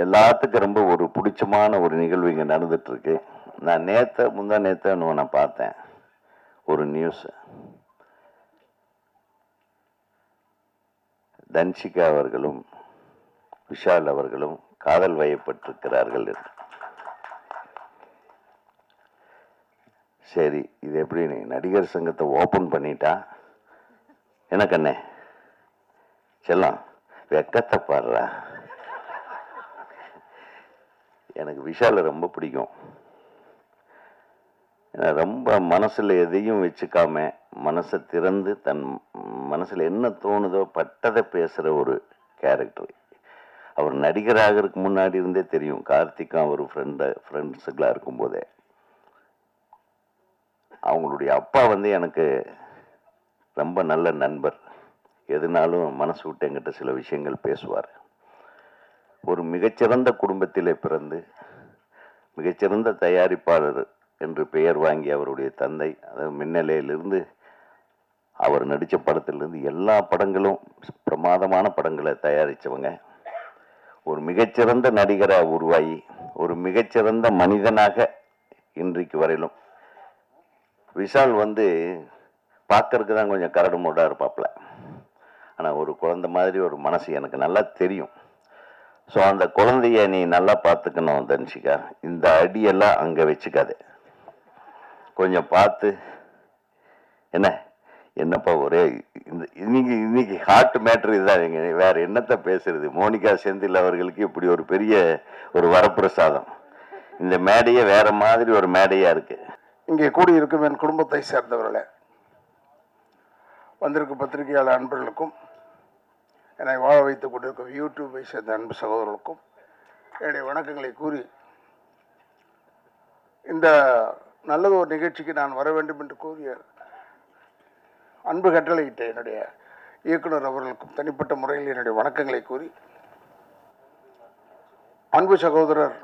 எல்லாத்துக்கும் ரொம்ப ஒரு பிடிச்சமான ஒரு நிகழ்வு இங்கே நடந்துட்டுருக்கு. நான் முந்தா நேற்று நான் பார்த்தேன் ஒரு நியூஸ். தன்ஷிகா அவர்களும் விஷால் அவர்களும் காதல் வயப்பட்டிருக்கிறார்கள் என்று. சரி, இது எப்படி நீ நடிகர் சங்கத்தை ஓப்பன் பண்ணிட்டா என்ன கண்ணே செல்லம் வெக்கத்தை பாடுறா. எனக்கு விஷால ரொம்ப பிடிக்கும். ரொம்ப மனசுல எதையும் வச்சுக்காம மனசை திறந்து தன் மனசுல என்ன தோணுதோ பட்டதை பேசுற ஒரு கேரக்டர். அவர் நடிகராகிறதுக்கு முன்னாடி இருந்தே தெரியும். கார்த்திக்கும் அவர் ஃப்ரெண்ட்ஸுக்கெல்லாம் இருக்கும்போதே அவங்களுடைய அப்பா எனக்கு ரொம்ப நல்ல நண்பர். எதுனாலும் மனசு விட்டு என்கிட்ட சில விஷயங்கள் பேசுவார். ஒரு மிகச்சிறந்த குடும்பத்திலே பிறந்து மிகச்சிறந்த தயாரிப்பாளர் என்று பெயர் வாங்கி அவருடைய தந்தை, அதாவது மின்னலையிலிருந்து அவர் நடித்த படத்திலிருந்து எல்லா படங்களும் பிரமாதமான படங்களை தயாரித்தவங்க. ஒரு மிகச்சிறந்த நடிகராக உருவாகி ஒரு மிகச்சிறந்த மனிதனாக இன்றைக்கு வரையிலும். விஷால் பார்க்கறதுக்கு தான் கொஞ்சம் கரடு முரடாக இருப்பாப்புல. ஆனால் ஒரு குழந்தை மாதிரி ஒரு மனசு எனக்கு நல்லா தெரியும். ஸோ அந்த குழந்தைய நீ நல்லா பார்த்துக்கணும் தன்ஷிகா. இந்த அடியெல்லாம் அங்கே வச்சுக்காது, கொஞ்சம் பார்த்து. என்னப்பா ஒரே இன்னைக்கு ஹார்ட் மேட்ரு இதுதான். வேற என்னத்தை பேசுறது? மோனிகா செந்தில் அவர்களுக்கு இப்படி ஒரு பெரிய ஒரு வரப்பிரசாதம். இந்த மேடையே வேற மாதிரி ஒரு மேடையா இருக்கு. இங்கே கூடியிருக்கும் என் குடும்பத்தை சேர்ந்தவர்களே, வந்திருக்கும் பத்திரிகையாளர் அன்பர்களுக்கும், என்னை வாழ வைத்துக் கொண்டிருக்கும் யூடியூபை சேர்ந்த அன்பு சகோதரர்களுக்கும் என்னுடைய வணக்கங்களை கூறி, இந்த நல்லது ஒரு நிகழ்ச்சிக்கு நான் வர வேண்டும் என்று கூறிய அன்பு கட்டளையிட்ட என்னுடைய இயக்குனர் அவர்களுக்கும் தனிப்பட்ட முறையில் என்னுடைய வணக்கங்களை கூறி, அன்பு சகோதரர்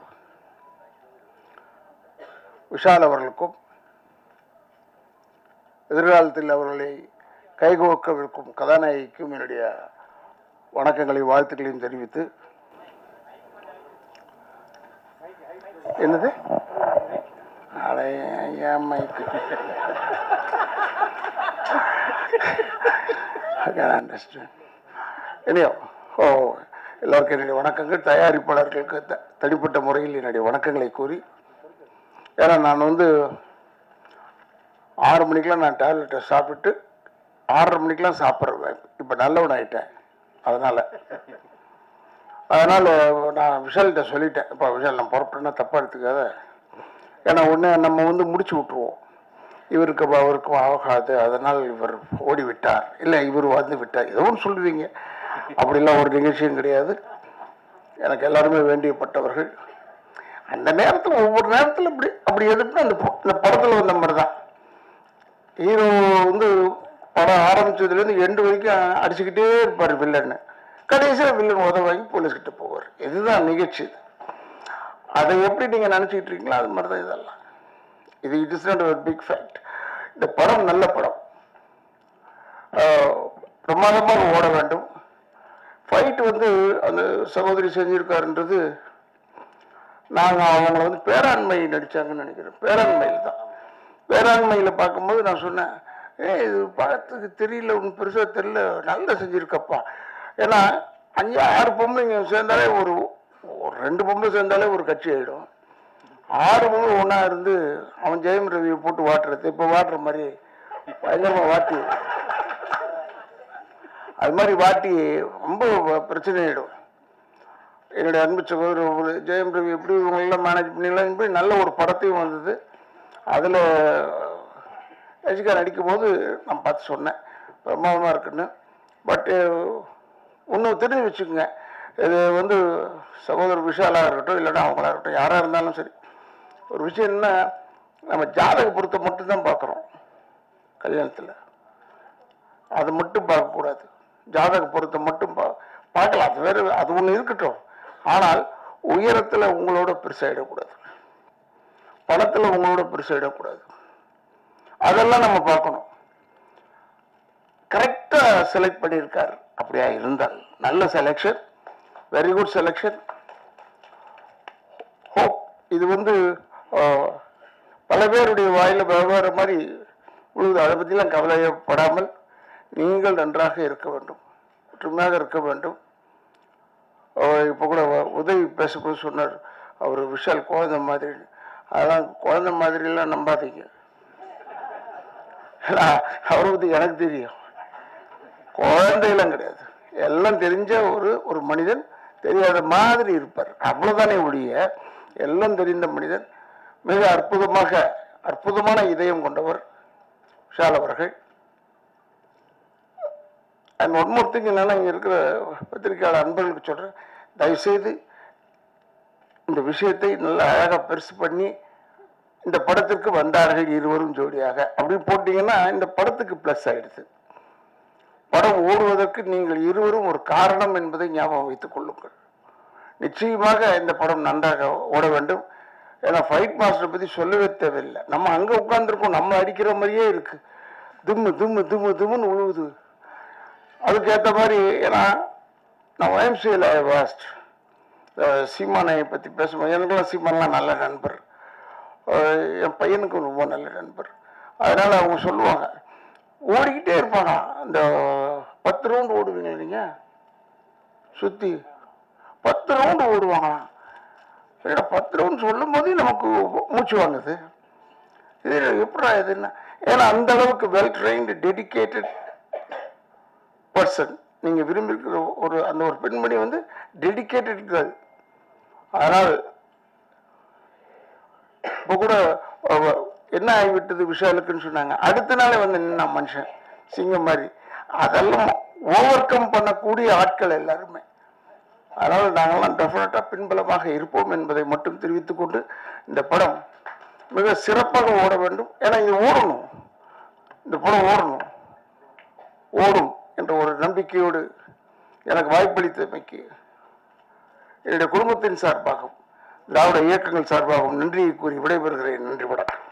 விஷால் அவர்களுக்கும் எதிர்காலத்தில் அவர்களை கைகோக்கவிருக்கும் கதாநாயகிக்கும் என்னுடைய வணக்கங்களை வாழ்த்துக்களையும் தெரிவித்து, என்னது மைக்கு எல்லாருக்கும் என்னுடைய வணக்கங்கள். தயாரிப்பாளர்களுக்கு தனிப்பட்ட முறையில் என்னுடைய வணக்கங்களை கூறி, ஏன்னா நான் 6 மணிக்கெலாம் நான் டேப்லெட்டை சாப்பிட்டு 6:30 மணிக்கெலாம் சாப்பிட்றேன். இப்போ நல்லவன் ஆகிட்டேன். அதனால் நான் விஷால்கிட்ட சொல்லிட்டேன், இப்போ விஷால் நான் புறப்பட்டேன்னா தப்பாக எடுத்துக்காத. ஏன்னா ஒன்று நம்ம முடிச்சு விட்ருவோம், இவருக்கு அவருக்கும் ஆகாது, அதனால் இவர் ஓடி விட்டார், இல்லை இவர் விட்டார், ஏதோ ஒன்று சொல்லுவீங்க. அப்படிலாம் ஒரு நிகழ்ச்சியும் கிடையாது. எனக்கு எல்லாருமே வேண்டியப்பட்டவர்கள். அந்த நேரத்தில் ஒவ்வொரு நேரத்தில் அப்படி எதுக்கு அந்த படத்தில் வந்த மாதிரி தான். ஹீரோ படம் ஆரம்பிச்சதுலேருந்து எண்டு வரைக்கும் அடிச்சுக்கிட்டே இருப்பார் வில்லன்னு. கடைசியில் வில்லன் உதவாங்கி போலீஸ்கிட்ட போவார். இதுதான் நிகழ்ச்சி. அதை எப்படி நீங்கள் நினச்சிக்கிட்டு இருக்கீங்களோ அது மாதிரி தான் இதெல்லாம். இட் இஸ் நாட் ஒரு பிக் ஃபேக்ட். இந்த படம் நல்ல படம், பிரமாதமாக ஓட வேண்டும். ஃபைட் அந்த சகோதரி செஞ்சிருக்காருன்றது, நாங்கள் அவங்கள பேராண்மை நடித்தாங்கன்னு நினைக்கிறேன். பேராண்மையில் தான். பேராண்மையில் பார்க்கும்போது நான் சொன்னேன், இது படத்துக்கு தெரியல, ஒன்று பெருசாக தெரியல, நல்லா செஞ்சுருக்கப்பா. ஏன்னா 5-6 பொம்பளைங்க சேர்ந்தாலே ஒரு 2 பொம்பளை சேர்ந்தாலே ஒரு கட்சி ஆகிடும். 6 பொம்பளை ஒன்றா இருந்து அவன் ஜெயம் ரவியை போட்டு வாட்டுறது, இப்போ வாட்டுற மாதிரி பயங்கரமாக வாட்டி, அது மாதிரி வாட்டி ரொம்ப பிரச்சனை ஆகிடும். என்னுடைய அன்பு சகோதரர் ஜெயம் ரவி எப்படி இவங்களெல்லாம் மேனேஜ் பண்ணிடலாம், நல்ல ஒரு படத்தையும் வந்தது. அதில் ரசிகா நடிக்கும் போது நான் பார்த்து சொன்னேன், பிரமாதமாக இருக்குன்னு. பட்டு ஒன்று தெரிஞ்சு வச்சுக்கோங்க, இது சகோதரர் விஷாலாக இருக்கட்டும், இல்லைன்னா அவங்களா இருக்கட்டும், யாராக இருந்தாலும் சரி, ஒரு விஷயம் என்ன, நம்ம ஜாதக பொருத்த மட்டும்தான் பார்க்குறோம் கல்யாணத்தில். அதை மட்டும் பார்க்கக்கூடாது. ஜாதக பொருத்த மட்டும் பார்க்கலாம், அது வேறு, அது ஒன்று இருக்கட்டும். ஆனால் உயரத்தில் உங்களோட பெருசாகிடக்கூடாது, பணத்தில் உங்களோட பெருசாகிடக்கூடாது. அதெல்லாம் நம்ம பார்க்கணும். கரெக்டாக செலக்ட் பண்ணியிருக்காரு. அப்படியா இருந்தால் நல்ல செலெக்ஷன், வெரி குட் செலெக்ஷன். இது வந்து பல பேருடைய வாயில வெவ்வேறு மாதிரி உழுது. அதை பற்றிலாம் கவலைப்படாமல் நீங்கள் நன்றாக இருக்க வேண்டும், ஒற்றுமையாக இருக்க வேண்டும். இப்போ கூட உதவி பேசும்போது சொன்னார், அவர் விஷால் குழந்தை மாதிரி. அதெல்லாம் குழந்தை மாதிரிலாம் நம்பாதீங்க. அவரை பற்றி எனக்கு தெரியும், குழந்தையெல்லாம் கிடையாது. எல்லாம் தெரிஞ்ச ஒரு மனிதன், தெரியாத மாதிரி இருப்பார், அவ்வளவுதானே ஒழிய எல்லாம் தெரிந்த மனிதன். மிக அற்புதமான இதயம் கொண்டவர் விஷால் அவர்கள். அண்ட் ஒன் மோர் திங் என்னன்னா, இங்க இருக்கிற பத்திரிகையாளர் அன்பர்களுக்கு சொல்றேன், தயவுசெய்து இந்த விஷயத்தை நல்லா அழகா பெருசு பண்ணி இந்த படத்திற்கு வந்தார்கள் இருவரும் ஜோடியாக அப்படின்னு போட்டீங்கன்னா இந்த படத்துக்கு பிளஸ் ஆயிடுது. படம் ஓடுவதற்கு நீங்கள் இருவரும் ஒரு காரணம் என்பதை ஞாபகம் வைத்துக் கொள்ளுங்கள். நிச்சயமாக இந்த படம் நன்றாக ஓட வேண்டும். ஏன்னா ஃபைட் மாஸ்டர் பத்தி சொல்லவே தேவையில்லை. நம்ம அங்க உட்கார்ந்துருக்கோம், நம்ம அடிக்கிற மாதிரியே இருக்கு, திம்மு திம்மு திம்மு திம்முன்னு உழுவுது. அதுக்கேற்ற மாதிரி, ஏன்னா நான் YMCAல வாஸ்ட் சீமானை பற்றி பேசும்போது, எனக்குலாம் சீமான்லாம் நல்ல நண்பர், என் பையனுக்கும் ரொம்ப நல்ல நண்பர். அதனால அவங்க சொல்லுவாங்க, ஓடிக்கிட்டே இருப்பானா இந்த 10 ரவுண்டு ஓடுவீங்க நீங்க, சுற்றி 10 ரவுண்டு ஓடுவாங்களாம். 10 ரவுண்ட் சொல்லும் போதே நமக்கு மூச்சு வாங்குது. இது எப்படா இதுன்னா, ஏன்னா அந்த அளவுக்கு வெல் ட்ரெயின்டு டெடிக்கேட்டட் பர்சன் நீங்க விரும்பி இருக்கிற அந்த ஒரு பெண்மணி வந்து டெடிக்கேட்டட் கேர்ள். அதனால் இப்போ கூட என்ன ஆகிவிட்டது விஷாலுக்குன்னு சொன்னாங்க, அடுத்த நாளே வந்து நின்னா மனுஷன் சிங்கம் மாதிரி. அதெல்லாம் ஓவர் கம் பண்ணக்கூடிய ஆட்கள் எல்லாருமே. அதனால நாங்கள்லாம் டெஃபினட்டா பின்பலமாக இருப்போம் என்பதை மட்டும் தெரிவித்துக் கொண்டு, இந்த படம் மிக சிறப்பாக ஓட வேண்டும். ஏன்னா இது ஓடணும், இந்த படம் ஓடும் என்ற ஒரு நம்பிக்கையோடு எனக்கு வாய்ப்பளித்தமைக்கு என்னுடைய குடும்பத்தின் சார்பாகவும் திராவிட இயக்கங்கள் சார்பாகவும் நன்றியை கூறி விடைபெறுகிறேன். நன்றி, வணக்கம்.